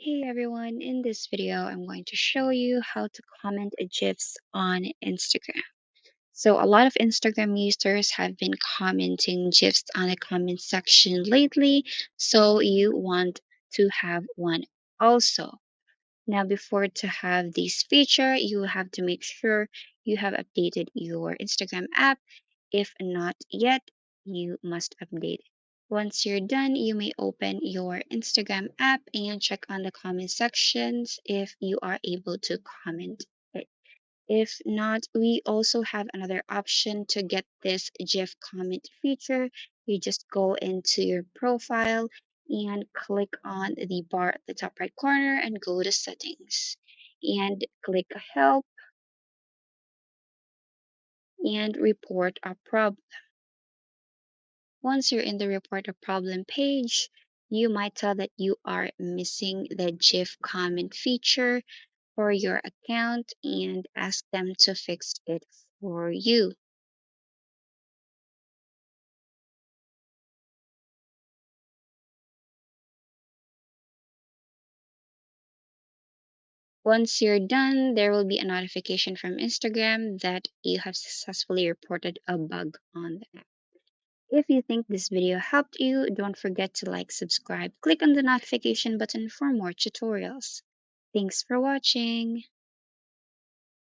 Hey everyone, in this video, I'm going to show you how to comment GIFs on Instagram. So, a lot of Instagram users have been commenting GIFs on the comment section lately, so you want to have one also. Now, before to have this feature, you have to make sure you have updated your Instagram app. If not yet, you must update it. Once you're done, you may open your Instagram app and check on the comment sections if you are able to comment it. If not, we also have another option to get this GIF comment feature. You just go into your profile and click on the bar at the top right corner and go to settings and click help and report a problem. Once you're in the report a problem page, you might tell that you are missing the GIF comment feature for your account and ask them to fix it for you. Once you're done, there will be a notification from Instagram that you have successfully reported a bug on the app. If you think this video helped you, don't forget to like, subscribe, click on the notification button for more tutorials. Thanks for watching.